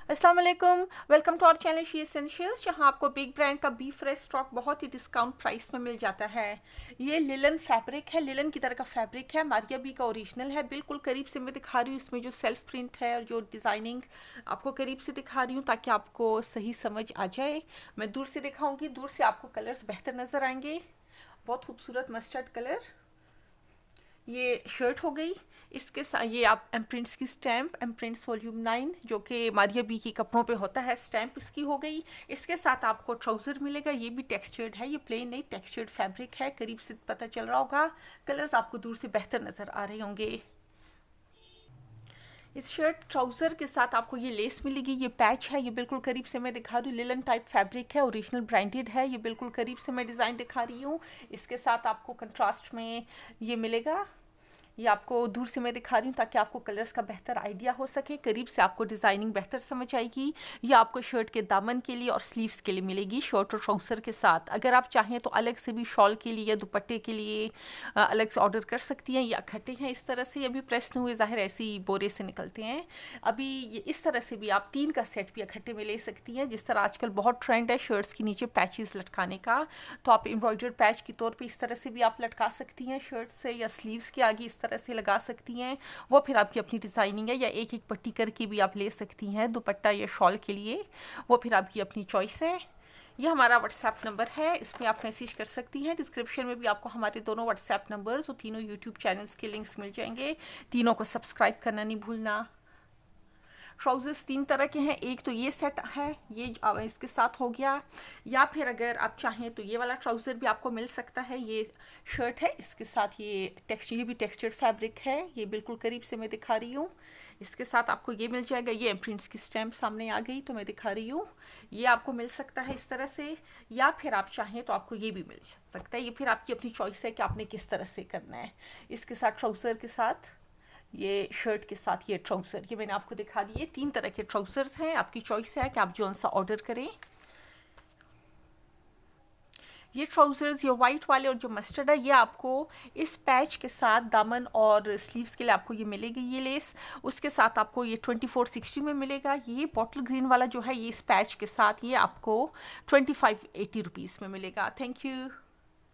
अस्सलाम वालेकुम, welcome to our channel She Essentials, जहां आपको बिग ब्रांड का बी फ्रेश स्टॉक बहुत ही डिस्काउंट प्राइस में मिल जाता है। ये लिलन फैब्रिक है, लिलन की तरह का फैब्रिक है, मारिया बी का ओरिजिनल है। बिल्कुल करीब से मैं दिखा रही हूँ, इसमें जो सेल्फ प्रिंट है और जो डिज़ाइनिंग आपको करीब से दिखा रही हूँ ताकि आपको सही समझ आ जाए। मैं दूर से दिखाऊंगी, दूर से आपको कलर्स बेहतर नज़र आएंगे। बहुत खूबसूरत मस्टर्ड कलर, ये शर्ट हो गई। इसके साथ ये आप एम्प्रिंट्स की स्टैम्प, एम्प्रिंट्स वॉल्यूम 9 जो कि मारिया बी की कपड़ों पे होता है, स्टैम्प इसकी हो गई। इसके साथ आपको ट्राउज़र मिलेगा, ये भी टेक्सचर्ड है, ये प्लेन नहीं टेक्सचर्ड फैब्रिक है। करीब से पता चल रहा होगा, कलर्स आपको दूर से बेहतर नज़र आ रहे होंगे। इस शर्ट ट्राउज़र के साथ आपको ये लेस मिलेगी, ये पैच है, ये बिल्कुल करीब से मैं दिखा रही हूँ। लिलन टाइप फैब्रिक है, ओरिजिनल ब्रांडेड है, ये बिल्कुल करीब से मैं डिज़ाइन दिखा रही हूँ। इसके साथ आपको कंट्रास्ट में ये मिलेगा, ये आपको दूर से मैं दिखा रही हूँ ताकि आपको कलर्स का बेहतर आइडिया हो सके, करीब से आपको डिज़ाइनिंग बेहतर समझ आएगी। ये आपको शर्ट के दामन के लिए और स्लीव्स के लिए मिलेगी, शर्ट और ट्राउज़र के साथ। अगर आप चाहें तो अलग से भी शॉल के लिए या दुपट्टे के लिए अलग से ऑर्डर कर सकती हैं। ये इकट्ठे हैं इस तरह से, अभी प्रेस नहीं हुए, ज़ाहिर ऐसे ही बोरे से निकलते हैं। अभी ये इस तरह से भी आप 3 का सेट भी इकट्ठे में ले सकती हैं। जिस तरह आजकल बहुत ट्रेंड है शर्ट्स के नीचे पैचेस लटकाने का, तो आप एम्ब्रॉयडर्ड पैच के तौर पे इस तरह से भी आप लटका सकती हैं शर्ट से, या स्लीव्स के आगे इस तरह से लगा सकती हैं। वो फिर आपकी अपनी डिज़ाइनिंग है, या एक एक पट्टी करके भी आप ले सकती हैं दुपट्टा या शॉल के लिए, वो फिर आपकी अपनी चॉइस है। ये हमारा व्हाट्सएप नंबर है, इसमें आप मैसेज कर सकती हैं। डिस्क्रिप्शन में भी आपको हमारे दोनों व्हाट्सएप नंबर्स और तीनों यूट्यूब चैनल्स के लिंक्स मिल जाएंगे। तीनों को सब्सक्राइब करना नहीं भूलना। ट्राउज़र्स 3 तरह के हैं, एक तो ये सेट है, ये इसके साथ हो गया, या फिर अगर आप चाहें तो ये वाला ट्राउज़र भी आपको मिल सकता है। ये शर्ट है, इसके साथ ये भी टेक्सचर्ड फैब्रिक है, ये बिल्कुल करीब से मैं दिखा रही हूँ। इसके साथ आपको ये मिल जाएगा, ये एम्प्रिंट्स की स्टैम्प सामने आ गई तो मैं दिखा रही हूँ। ये आपको मिल सकता है इस तरह से, या फिर आप चाहें तो आपको ये भी मिल सकता है। ये फिर आपकी अपनी चॉइस है कि आपने किस तरह से करना है। इसके साथ ट्राउज़र के साथ, ये शर्ट के साथ ये ट्राउज़र, ये मैंने आपको दिखा दिए। 3 तरह के ट्राउज़र्स हैं, आपकी चॉइस है कि आप जो सा ऑर्डर करें। ये ट्राउज़र्स, ये वाइट वाले और जो मस्टर्ड है, ये आपको इस पैच के साथ दामन और स्लीव्स के लिए आपको ये मिलेगी ये लेस। उसके साथ आपको ये 2460 में मिलेगा। ये बॉटल ग्रीन वाला जो है, ये इस पैच के साथ ये आपको 2580 रुपीज़ में मिलेगा। Thank you.